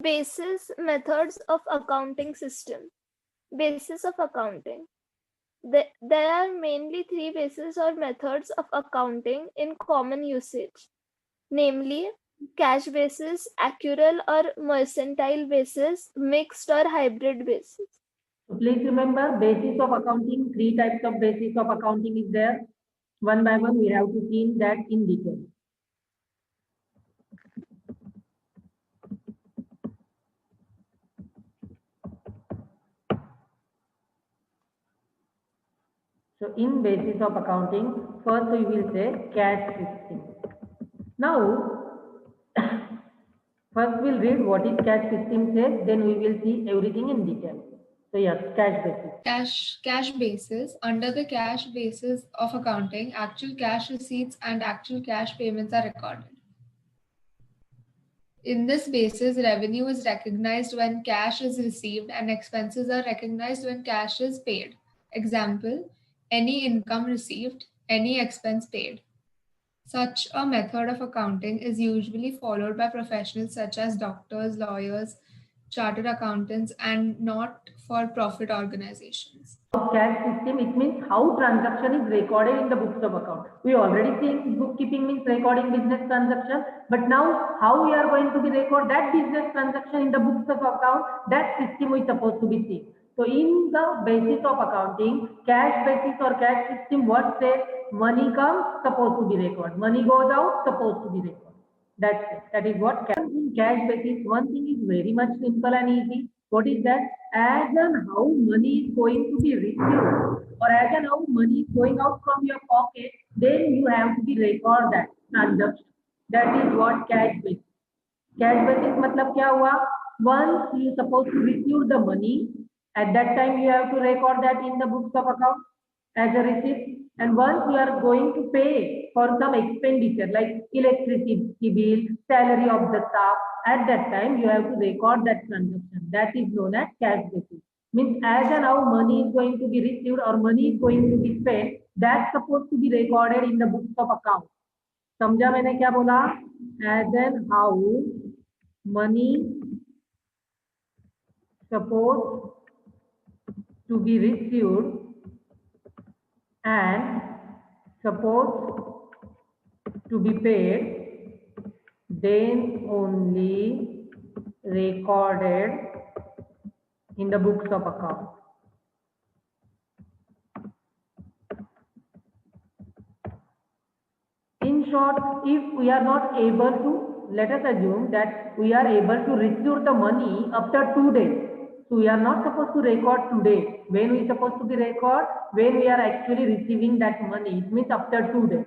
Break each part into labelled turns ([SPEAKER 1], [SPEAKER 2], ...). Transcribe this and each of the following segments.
[SPEAKER 1] Basis methods of accounting system. Basis of accounting. There are mainly three bases or methods of accounting in common usage, namely cash basis, accrual or mercantile basis, mixed or hybrid basis.
[SPEAKER 2] So please remember, basis of accounting, three types of basis of accounting is there. One by one, we have to see that in detail. So in basis of accounting, first we will say cash system. Now, first we'll read what is cash system says, then we will see everything in detail. So yes, cash basis.
[SPEAKER 3] Cash basis. Under the cash basis of accounting, actual cash receipts and actual cash payments are recorded. In this basis, revenue is recognized when cash is received and expenses are recognized when cash is paid. Example, any income received, any expense paid. Such a method of accounting is usually followed by professionals such as doctors, lawyers, chartered accountants, and not-for-profit organizations.
[SPEAKER 2] Cash system, it means how transaction is recorded in the books of account. We already think bookkeeping means recording business transaction, but now how we are going to be record that business transaction in the books of account, that system is supposed to be seen. So in the basis of accounting, cash basis or cash system, what says money comes, supposed to be recorded. Money goes out, supposed to be recorded. That's it. That is what cash basis. One thing is very much simple and easy. What is that? As and how money is going to be received, or as and how money is going out from your pocket, then you have to be record that transaction. That is what cash basis. Cash basis मतलब क्या हुआ? Once you supposed to receive the money, at that time you have to record that in the books of account as a receipt. And once you are going to pay for some expenditure like electricity bill, salary of the staff, at that time you have to record that transaction. That is known as cash basis. Means as and how money is going to be received or money is going to be spent, that's supposed to be recorded in the books of account. समझा मैंने क्या बोला? As and how money supposed to be received and supposed to be paid, then only recorded in the books of account. In short, if we are not able to, let us assume that we are able to receive the money after 2 days. So we are not supposed to record today. When we are supposed to be record? When we are actually receiving that money. It means after 2 days.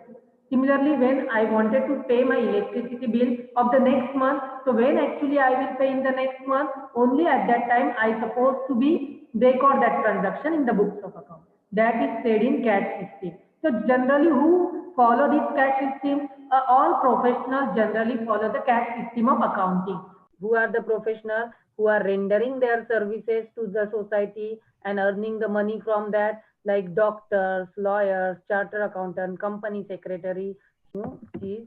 [SPEAKER 2] Similarly, when I wanted to pay my electricity bill of the next month, so when actually I will pay in the next month, only at that time I supposed to be record that transaction in the books of account. That is said in cash system. So generally, who follow this cash system? All professionals generally follow the cash system of accounting. Who are the professionals who are rendering their services to the society and earning the money from that, like doctors, lawyers, chartered accountant, company secretary, is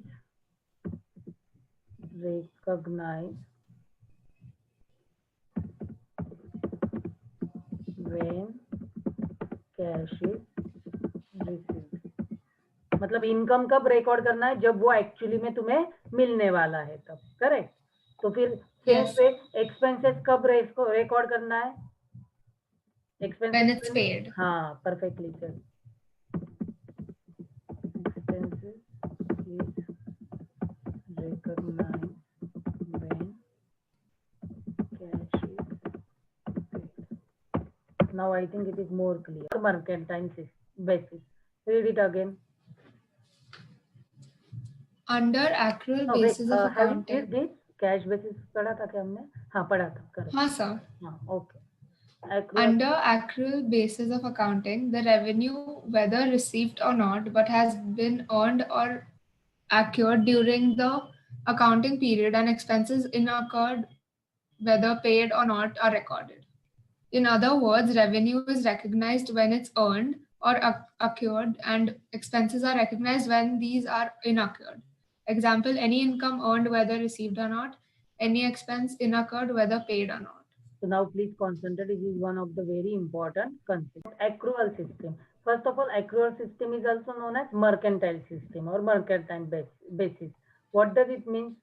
[SPEAKER 2] recognized when cash is received. मतलब income कब record करना है? जब वो actually में तुम्हें मिलने वाला है तब. करेक्ट. तो फिर एक्सपेंसेस कब रिकॉर्ड करना है?
[SPEAKER 3] When it's paid.
[SPEAKER 2] हाँ, perfectly said. Expenses is recognized when cash is paid. Now I think it is more clear. Mercantile basis. Read it again.
[SPEAKER 3] Under accrual basis of accounting.
[SPEAKER 2] This cash basis पढ़ा था क्या हमने? हाँ, पढ़ा था.
[SPEAKER 3] हाँ sir.
[SPEAKER 2] हाँ, okay.
[SPEAKER 3] Under accrual basis of accounting, the revenue, whether received or not, but has been earned or accrued during the accounting period, and expenses incurred, whether paid or not, are recorded. In other words, revenue is recognized when it's earned or accrued, and expenses are recognized when these are incurred. Example, any income earned, whether received or not, Any expense incurred whether paid or not.
[SPEAKER 2] So now please concentrate. This is one of the very important concepts. Accrual system. First of all, accrual system is also known as mercantile system or mercantile basis. What does it mean?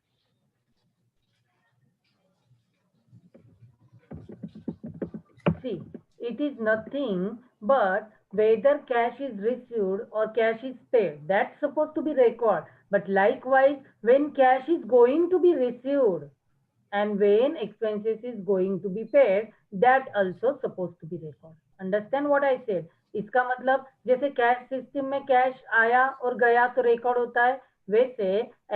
[SPEAKER 2] See, it is nothing but whether cash is received or cash is paid. That's supposed to be record. But likewise, when cash is going to be received and when expenses is going to be paid, that also supposed to be record. Understand what I said? इसका मतलब जैसे cash system में cash आया और गया तो record होता है, वैसे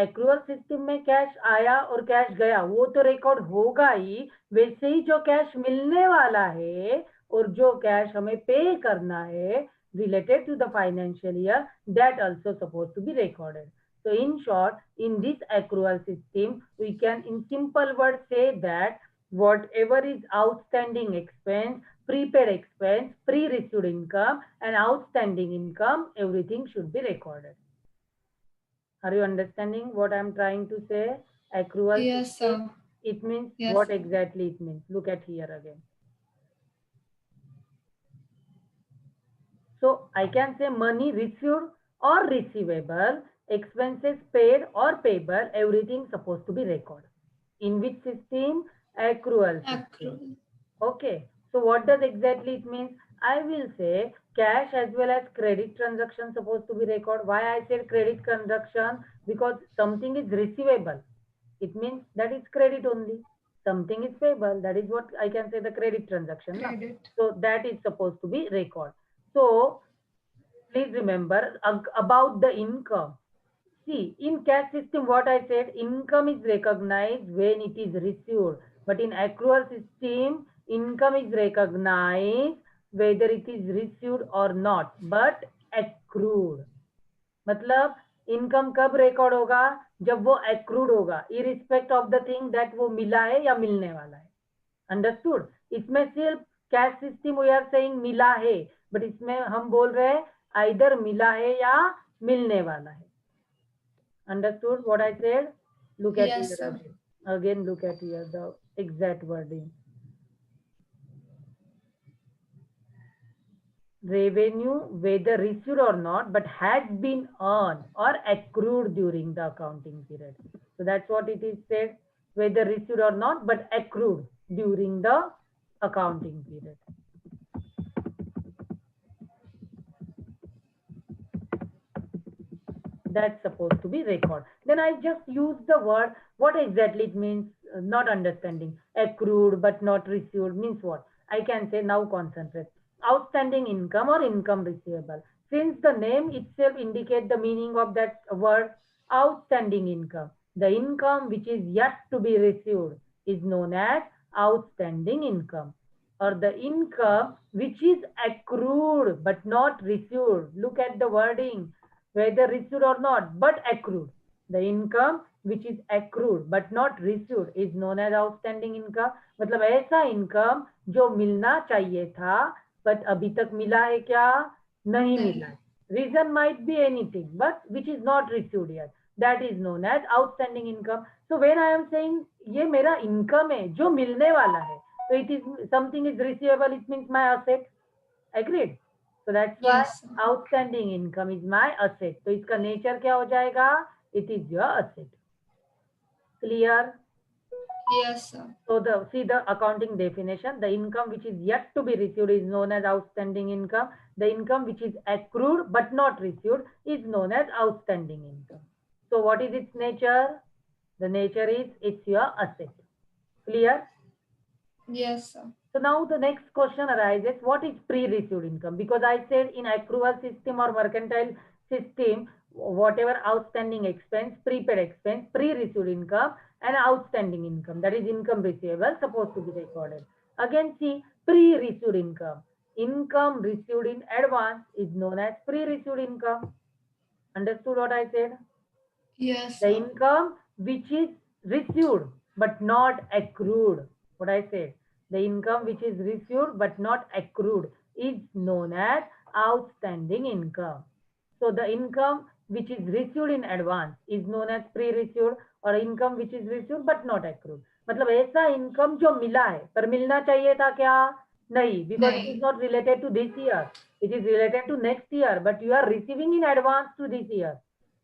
[SPEAKER 2] एक्रूअल सिस्टम में कैश आया और कैश गया वो तो रिकॉर्ड होगा ही, वैसे ही जो कैश मिलने वाला है और जो कैश हमें पे करना है related to the financial year, that also supposed to be recorded. So in short, in this accrual system, we can in simple words say that whatever is outstanding expense, prepaid expense, pre-received income and outstanding income, everything should be recorded. Are you understanding what I am trying to say? Accrual
[SPEAKER 3] Yes,
[SPEAKER 2] system,
[SPEAKER 3] sir.
[SPEAKER 2] it means
[SPEAKER 3] Yes.
[SPEAKER 2] what exactly it means. Look at here again. So I can say money received or receivable, expenses paid or payable, everything supposed to be recorded. In which system? Accrual system.
[SPEAKER 3] Accrual.
[SPEAKER 2] Okay. So what does exactly it means? I will say cash as well as credit transaction supposed to be recorded. Why I said credit transaction? Because something is receivable. It means that is credit only. Something is payable. That is what I can say the credit transaction.
[SPEAKER 3] Credit.
[SPEAKER 2] So that is supposed to be recorded. So please remember about the income. See, in cash system, what I said, income is recognized when it is received. But in accrual system, income is recognized whether it is received or not, but accrued. मतलब income कब record होगा? जब वो accrued होगा, irrespective of the thing that वो मिला है या मिलने वाला है. Understood? इसमें सिर्फ cash system we are saying मिला है, बट इसमें हम बोल रहे हैं आइदर मिला है या मिलने वाला है. Understood what I said? Look at
[SPEAKER 3] Yes,
[SPEAKER 2] here
[SPEAKER 3] sir.
[SPEAKER 2] again. Again, look at here the exact wording. Revenue, whether received or not, but had been earned or accrued during the accounting period. So that's what it is said, whether received or not, but accrued during the accounting period. That's supposed to be record. Then I just use the word, what exactly it means, not understanding. Accrued but not received means what? I can say now concentrate. Outstanding income or income receivable. Since the name itself indicates the meaning of that word, outstanding income. The income which is yet to be received is known as outstanding income. Or the income which is accrued but not received. Look at the wording. Whether received or not, but accrued. The income which is accrued but not received is known as outstanding income. मतलब ऐसा income जो मिलना चाहिए था but अभी तक मिला है क्या? नहीं मिला है. Reason might be anything, but which is not received yet. That is known as outstanding income. So when I am saying ये मेरा income है जो मिलने वाला है, so it is something is receivable. It means my asset. Agreed? So that's why
[SPEAKER 3] Yes, sir.
[SPEAKER 2] outstanding income is my asset. तो इसका nature क्या हो जाएगा? It is your asset. Clear?
[SPEAKER 3] Yes, sir.
[SPEAKER 2] So see the accounting definition. The income which is yet to be received is known as outstanding income. The income which is accrued but not received is known as outstanding income. So what is its nature? The nature is it's your asset. Clear?
[SPEAKER 3] Yes, sir.
[SPEAKER 2] So now the next question arises, what is pre-received income? Because I said in accrual system or mercantile system, whatever outstanding expense, prepaid expense, pre-received income and outstanding income, that is income receivable, supposed to be recorded. Again, see, pre-received income. Income received in advance is known as pre-received income. Understood what I said?
[SPEAKER 3] Yes,
[SPEAKER 2] The
[SPEAKER 3] sir.
[SPEAKER 2] income which is received but not accrued. What I said? The income which is received but not accrued is known as outstanding income. So the income which is received in advance is known as pre-received, or income which is received but not accrued. मतलब ऐसा income जो मिला है पर मिलना चाहिए था क्या? नहीं, because it is
[SPEAKER 3] नहीं.
[SPEAKER 2] not related to this year. It is related to next year, but you are receiving in advance to this year.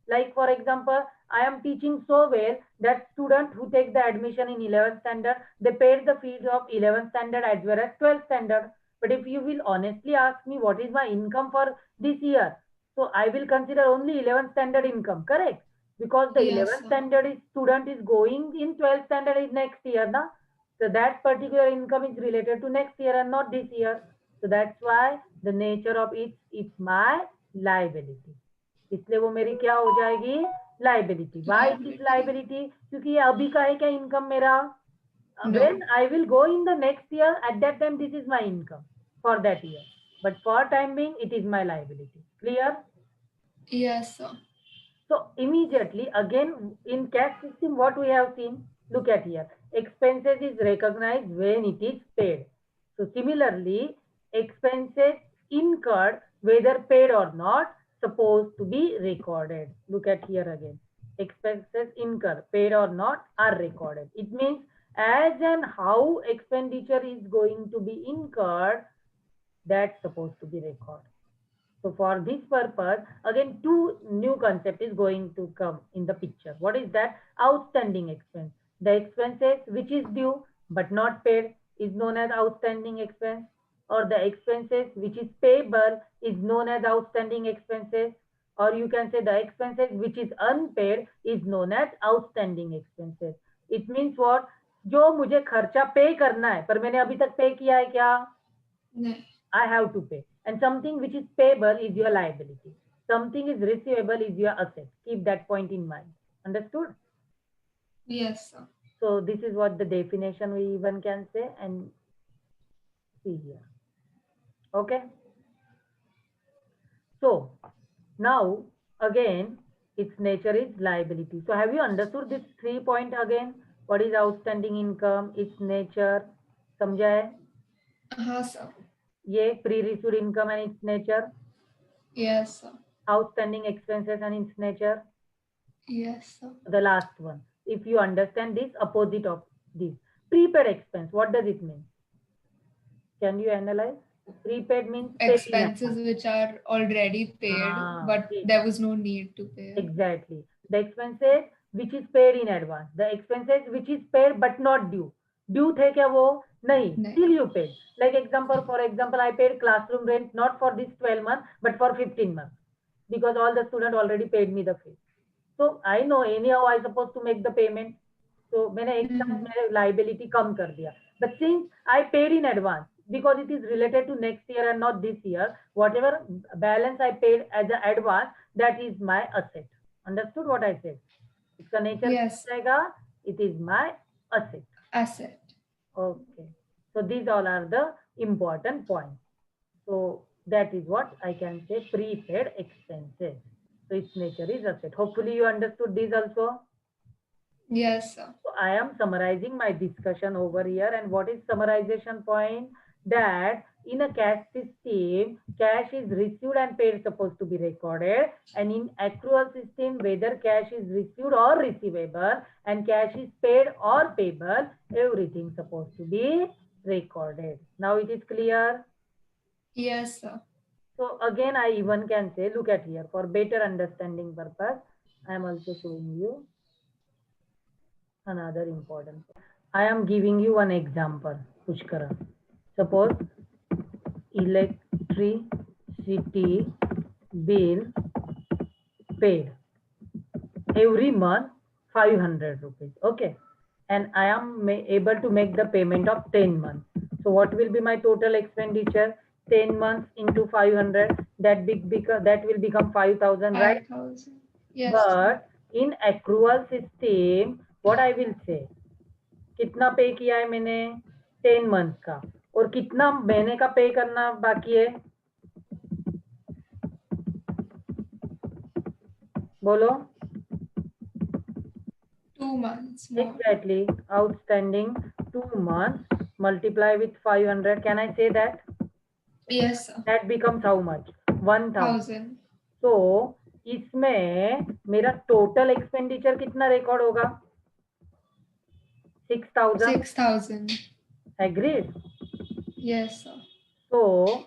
[SPEAKER 2] Like for example, I am teaching so well that student who take the admission in 11th standard, they paid the fees of 11th standard as well as 12th standard. But if you will honestly ask me what is my income for this year, so I will consider only 11th standard income, correct? Because the
[SPEAKER 3] Yes,
[SPEAKER 2] 11th
[SPEAKER 3] sir.
[SPEAKER 2] standard is student is going in 12th standard is next year, na? So that particular income is related to next year and not this year. So that's why the nature of it's my liability. इसलिए वो मेरी क्या हो जाएगी? Liability. Why it is
[SPEAKER 3] Liability.
[SPEAKER 2] liability? क्योंकि ये अभी का है क्या इनकम मेरा?
[SPEAKER 3] No.
[SPEAKER 2] When I will go in the next year, at that time this is my income for that year. But for time being, it is my liability. Clear?
[SPEAKER 3] Yes, sir.
[SPEAKER 2] So immediately again in cash system, what we have seen? Look at here. Expenses is recognized when it is paid. So similarly, expenses incurred, whether paid or not, supposed to be recorded. Look at here again. Expenses incurred, paid or not, are recorded. It means as and how expenditure is going to be incurred, that's supposed to be recorded. So for this purpose, again, two new concept is going to come in the picture. What is that? Outstanding expense. The expenses which is due but not paid is known as outstanding expense, or the expenses which is payable is known as outstanding expenses, or you can say the expenses which is unpaid is known as outstanding expenses. It means what? जो मुझे खर्चा पे करना है पर मैंने अभी तक पे किया है क्या?
[SPEAKER 3] नहीं.
[SPEAKER 2] I have to pay. And something which is payable is your liability. Something is receivable is your asset. Keep that point in mind. Understood?
[SPEAKER 3] Yes, sir.
[SPEAKER 2] So this is what the definition we even can say, and see here. Okay. So now again, its nature is liability. So have you understood this 3 point again? What is outstanding income? Its nature. समझा है?
[SPEAKER 3] हाँ, sir.
[SPEAKER 2] ये pre-received income and its nature.
[SPEAKER 3] Yes, sir.
[SPEAKER 2] Outstanding expenses and its nature.
[SPEAKER 3] Yes, sir.
[SPEAKER 2] The last one. If you understand this, opposite of this. Prepaid expense, what does it mean? Can you analyze? Prepaid means paid in
[SPEAKER 3] Expenses
[SPEAKER 2] advance.
[SPEAKER 3] which are already paid, but
[SPEAKER 2] Okay.
[SPEAKER 3] there was no need to pay.
[SPEAKER 2] Exactly. The expenses which is paid in advance. The expenses which is paid but not due. Due थे क्या वो? नहीं.
[SPEAKER 3] नहीं.
[SPEAKER 2] Still you paid. Like example, for example, I paid classroom rent not for this 12 months but for 15 months because all the student already paid me the fee. So I know anyhow I supposed to make the payment. So मैंने एक साथ मेरे liability कम कर दिया. But since I paid in advance because it is related to next year and not this year, whatever balance I paid as an advance, that is my asset. Understood what I said? इसका nature
[SPEAKER 3] Yes.
[SPEAKER 2] क्या रहेगा? It is my asset.
[SPEAKER 3] Asset.
[SPEAKER 2] Okay. So these all are the important points. So that is what I can say prepaid expenses. So its nature is asset. Hopefully you understood this also.
[SPEAKER 3] Yes, sir.
[SPEAKER 2] So I am summarizing my discussion over here. And what is summarization point? That in a cash system, cash is received and paid supposed to be recorded. And in accrual system, whether cash is received or receivable and cash is paid or payable, everything supposed to be recorded. Now it is clear?
[SPEAKER 3] Yes, sir.
[SPEAKER 2] So again, I even can say, look at here, for better understanding purpose, I am also showing you another important. I am giving you one example, Pushkara. Suppose electricity bill paid every month 500 rupees. Okay. And I am able to make the payment of 10 months. So what will be my total expenditure? 10 months into 500, that will become 5,000, right?
[SPEAKER 3] 5,000. Yes.
[SPEAKER 2] But in accrual system, what I will say, कितना पे किया है मैंने? 10 months का. और कितना महीने का पे करना बाकी है? बोलो.
[SPEAKER 3] 2 months more.
[SPEAKER 2] Exactly. Outstanding 2 months multiply with 500. Can I say that?
[SPEAKER 3] Yes, sir.
[SPEAKER 2] That becomes how much? 1,000.
[SPEAKER 3] 1,000.
[SPEAKER 2] So इसमें मेरा टोटल एक्सपेंडिचर कितना रिकॉर्ड होगा? 6,000.
[SPEAKER 3] 6,000.
[SPEAKER 2] Agreed?
[SPEAKER 3] Yes, sir.
[SPEAKER 2] So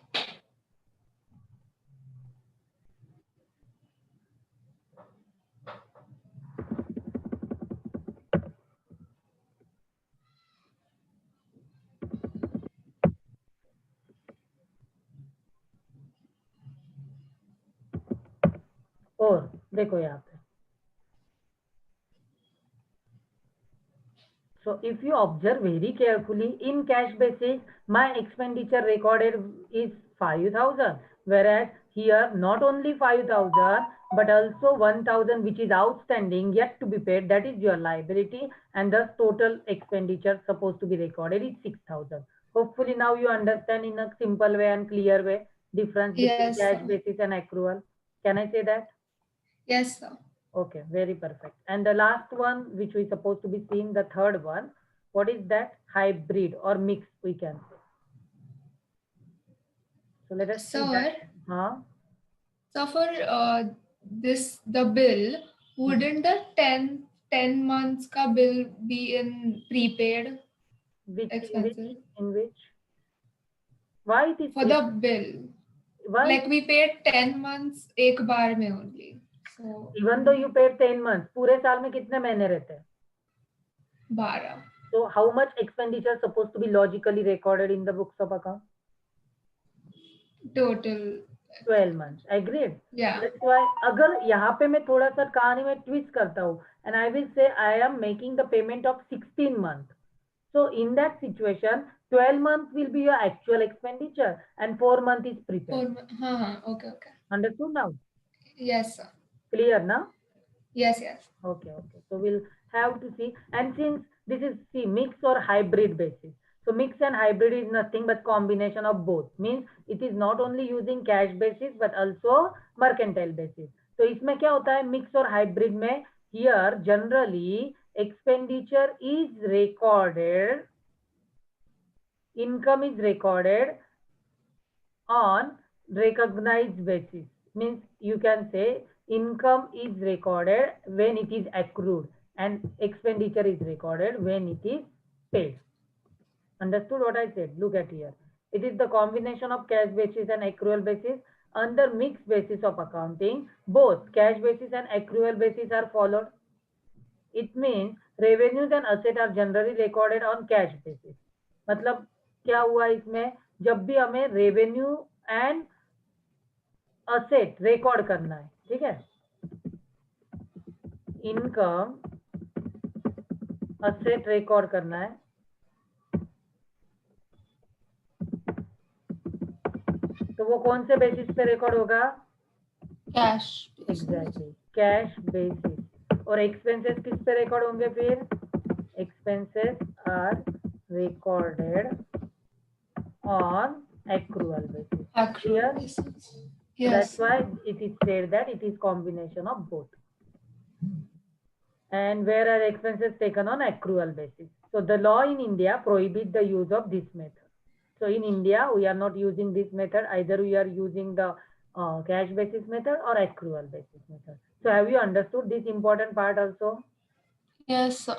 [SPEAKER 2] और देखो यहाँ पे, so if you observe very carefully, in cash basis my expenditure recorded is 5,000, whereas here not only 5,000 but also 1,000 which is outstanding yet to be paid, that is your liability, and thus total expenditure supposed to be recorded is 6,000. Hopefully now you understand in a simple way and clear way difference between
[SPEAKER 3] Yes,
[SPEAKER 2] cash
[SPEAKER 3] sir.
[SPEAKER 2] basis and accrual. Can I say that?
[SPEAKER 3] Yes, sir.
[SPEAKER 2] Okay, very perfect. And the last one, which we supposed to be seeing, the third one, what is that? Hybrid or mix, we can say. So let us see
[SPEAKER 3] Sir,
[SPEAKER 2] that. Huh?
[SPEAKER 3] so for the bill, wouldn't the 10 months ka bill be in prepaid
[SPEAKER 2] Which
[SPEAKER 3] expenses?
[SPEAKER 2] in which? Why it is
[SPEAKER 3] For the bill,
[SPEAKER 2] why?
[SPEAKER 3] like we paid 10 months एक बार में only. So
[SPEAKER 2] Even though you paid 10 months, पूरे साल में कितने महीने रहते हैं?
[SPEAKER 3] 12.
[SPEAKER 2] So how much expenditure supposed to be logically recorded in the books of account?
[SPEAKER 3] Total.
[SPEAKER 2] 12 months. Agreed?
[SPEAKER 3] Yeah.
[SPEAKER 2] That's why अगर यहाँ पे मैं थोड़ा सा कहानी में twist करता हूँ and I will say I am making the payment of 16 months. So in that situation, 12 months will be your actual expenditure and 4 months is prepaid.
[SPEAKER 3] Okay, okay.
[SPEAKER 2] Understood now?
[SPEAKER 3] Yes, sir.
[SPEAKER 2] Clear now?
[SPEAKER 3] Yes, yes.
[SPEAKER 2] Okay, okay. So we'll have to see. And since this is mix or hybrid basis. So mix and hybrid is nothing but combination of both. Means it is not only using cash basis but also mercantile basis. So इसमें क्या होता है mix और hybrid में? Here generally expenditure is recorded, income is recorded on recognized basis. Means you can say income is recorded when it is accrued and expenditure is recorded when it is paid. Understood what I said? Look at here. It is the combination of cash basis and accrual basis. Under mixed basis of accounting, both cash basis and accrual basis are followed. It means revenues and assets are generally recorded on cash basis. मतलब क्या हुआ इसमें? जब भी हमें revenue and asset record करना है, ठीक है, इनकम असेट रिकॉर्ड करना है, तो वो कौन से बेसिस पे रिकॉर्ड होगा?
[SPEAKER 3] कैश.
[SPEAKER 2] Exactly, cash basis. और एक्सपेंसेस किस पे रिकॉर्ड होंगे फिर? Expenses are recorded on accrual basis.
[SPEAKER 3] Accrual basis. Yes.
[SPEAKER 2] That's why it is said that it is combination of both. And where are expenses taken on accrual basis? So the law in India prohibits the use of this method. So in India, we are not using this method. Either we are using the cash basis method or accrual basis method. So have you understood this important part also?
[SPEAKER 3] Yes, sir.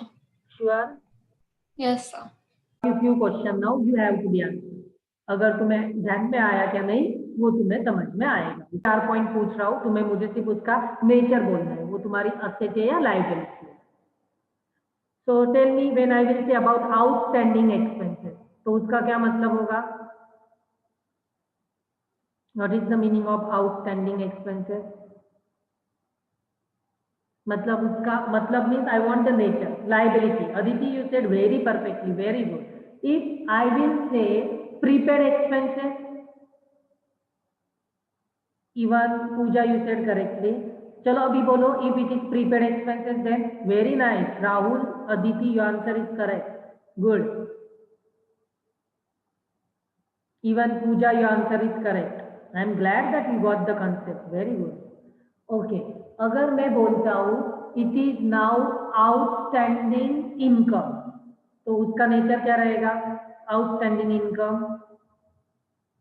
[SPEAKER 2] Sure?
[SPEAKER 3] Yes, sir.
[SPEAKER 2] A few questions now you have to be answered. अगर तुम्हें ध्यान में आया क्या नहीं वो तुम्हें समझ में आएगा. 4 पॉइंट पूछ रहा हूँ, तुम्हें मुझे सिर्फ उसका नेचर बोलना है, वो तुम्हारी असेट है या लायबिलिटी है. So tell me when I will say about outstanding expenses, तो उसका क्या मतलब होगा? What is the meaning of outstanding expenses? मतलब उसका मतलब means I want the nature, liability. Aditi, you said very perfectly, very good. If I will say prepaid expenses, even Pooja, you said correctly. चलो अभी बोलो, if it is prepaid expenses, then very nice. Rahul, Aditi, your answer is correct. Good. Even Pooja, your answer is correct. I am glad that you got the concept. Very good. Okay. अगर मैं बोलता हूँ it is now outstanding income, तो उसका nature क्या रहेगा? Outstanding income.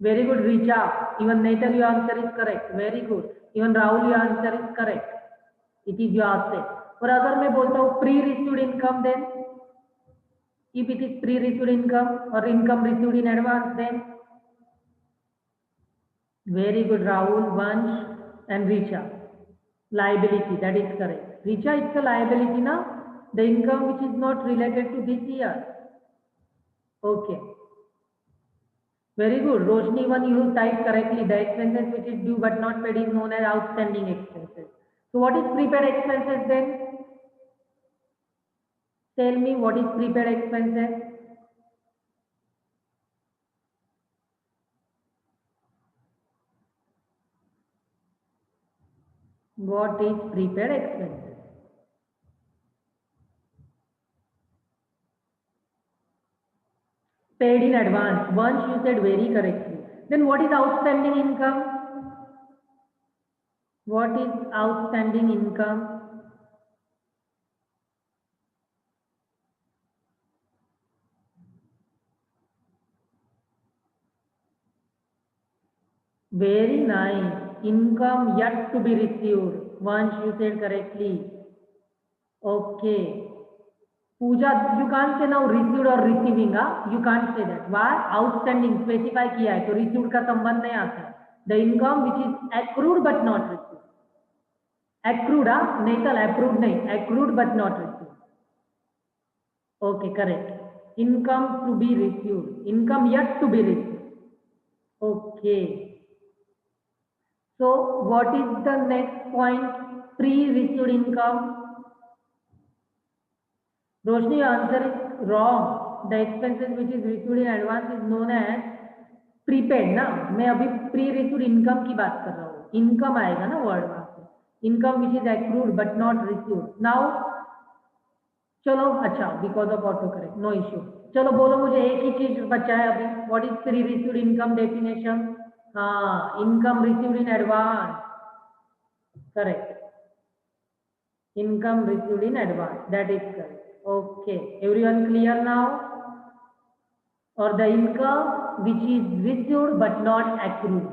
[SPEAKER 2] Very good, Richa. Even Natal, your answer is correct. Very good. Even Rahul, your answer is correct. It is your asset. और अगर मैं बोलता हूँ pre received income, then if it is pre received income or income received in advance, then very good, Rahul, Vansh and Richa. Liability, that is correct. Richa, it's a liability now, the income which is not related to this year. Okay. Very good. Roshni, one you typed correctly. The expenses which is due but not paid is known as outstanding expenses. So what is prepaid expenses then? Tell me what is prepaid expenses? What is prepaid expenses? Paid in advance. Once you said very correctly. Then what is outstanding income? What is outstanding income? Very nice. Income yet to be received. Once you said correctly. Okay. Pooja, you can't say now received or receiving, huh? You can't say that. Why? Outstanding specify किया है, तो received का संबंध नहीं आता. The income which is accrued but not received. Accrued, huh? नहीं चल approved नहीं. Accrued but not received. Okay, correct. Income to be received. Income yet to be received. Okay. So what is the next point? Pre-received income. Roshni, answer is wrong. The expenses which is received in advance is known as prepaid ना. मैं अभी pre-received income की बात कर रहा हूँ. Income आएगा ना word वहाँ पे. Income which is accrued but not received. Now चलो अच्छा because of autocorrect no issue. चलो बोलो मुझे एक ही चीज बचा है अभी. What is pre-received income definition? हाँ, income received in advance. Correct. Income received in advance. That is correct. Okay, everyone clear now? Or the income which is received but not accrued,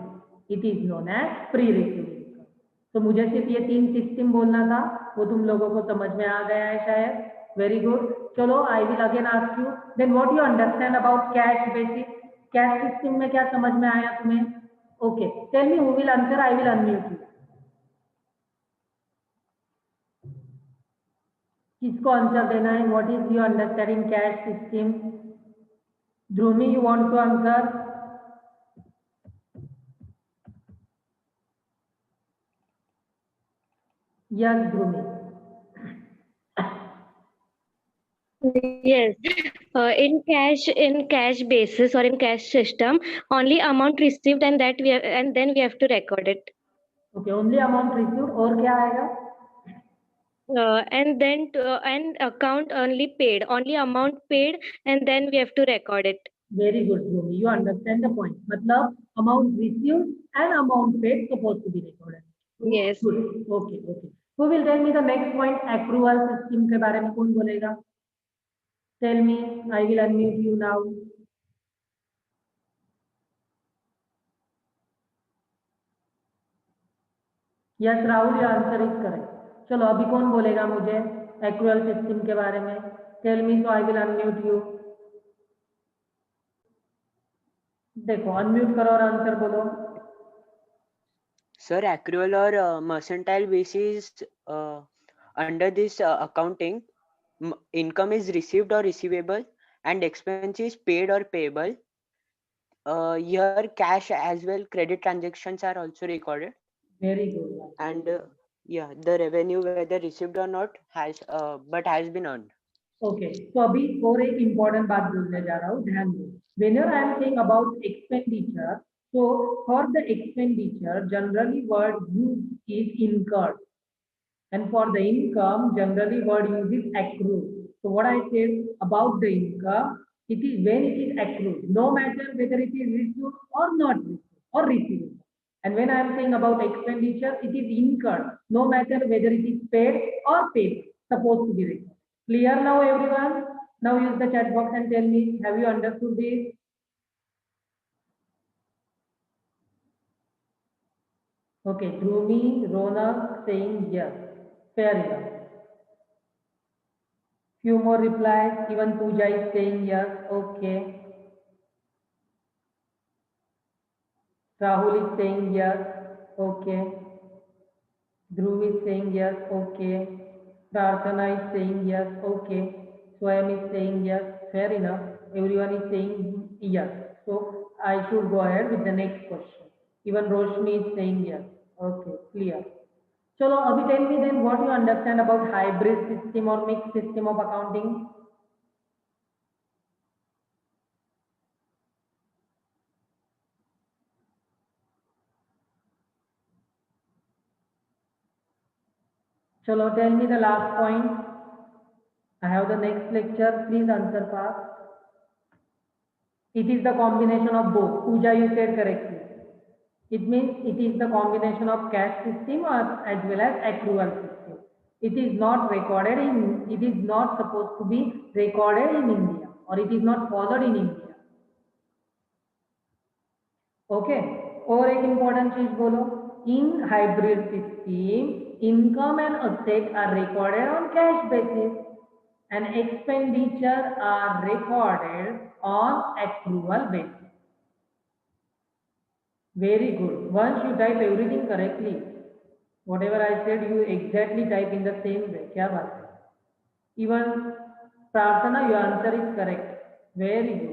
[SPEAKER 2] it is known as pre-received income. तो मुझे सिर्फ ये 3 system बोलना था, वो तुम लोगों को समझ में आ गया है शायद. Very good. चलो, I will again ask you. Then what you understand about cash basis? Cash system में क्या समझ में आया तुम्हें? Okay. Tell me who will answer. I will unmute you. किसको आंसर देना है? What is your understanding cash system? Dhrumi, you want to answer? Yes Dhrumi.
[SPEAKER 4] Yes, in cash basis or in cash system, only amount received and then we have to record it.
[SPEAKER 2] Okay, only amount received. और क्या आएगा?
[SPEAKER 4] And account only paid, only amount paid, and then we have to record it.
[SPEAKER 2] Very good, Dhruvi. You understand the point. मतलब amount received and amount paid supposed to be recorded.
[SPEAKER 4] Yes.
[SPEAKER 2] Good. Okay, okay. Who will tell me the next point? Accrual system के बारे में कौन बोलेगा? Tell me. I will unmute you now. Yes, Rahul, your answer is correct. चलो अभी कौन बोलेगा मुझे एक्रूअल सिस्टम के बारे में? Tell me, so I will unmute you. देखो अनम्यूट करो और आंसर बोलो.
[SPEAKER 5] Sir, accrual or mercantile basis under this accounting, income is received or receivable and expense is paid or payable. Here cash as well credit transactions are also recorded.
[SPEAKER 2] Very good.
[SPEAKER 5] And yeah, the revenue whether received or not has been earned.
[SPEAKER 2] Okay, so अभी और एक important बात बोलने जा रहा हूँ, ध्यान दो. Whenever I am saying about expenditure, so for the expenditure generally word used is incurred, and for the income generally word used is accrued. So what I said about the income, it is when it is accrued, no matter whether it is received or not received or received. And when I am saying about expenditure, it is incurred, no matter whether it is paid or paid, supposed to be recorded. Clear now, everyone? Now use the chat box and tell me, have you understood this? Okay, Dhrumi, Ronak saying yes. Fair enough. Few more replies. Even Pooja is saying yes. Okay. Rahul is saying yes. Okay. Dhruv is saying yes. Okay. Prarthana is saying yes. Okay. Swayam is saying yes. Fair enough. Everyone is saying yes. So I should go ahead with the next question. Even Roshni is saying yes. Okay, clear. Chalo, abhi tell me then what you understand about hybrid system or mixed system of accounting. Chalo, tell me the last point. I have the next lecture. Please answer fast. It is the combination of both. Pooja, you said correctly. It means it is the combination of cash system or as well as accrual system. It is not recorded in, it is not supposed to be recorded in India or it is not followed in India. Okay. और एक important चीज बोलो. In hybrid system, income and asset are recorded on cash basis and expenditure are recorded on accrual basis. Very good. Once you type everything correctly, whatever I said, you exactly type in the same way. क्या बात है? Even Prarthana, your answer is correct. Very good.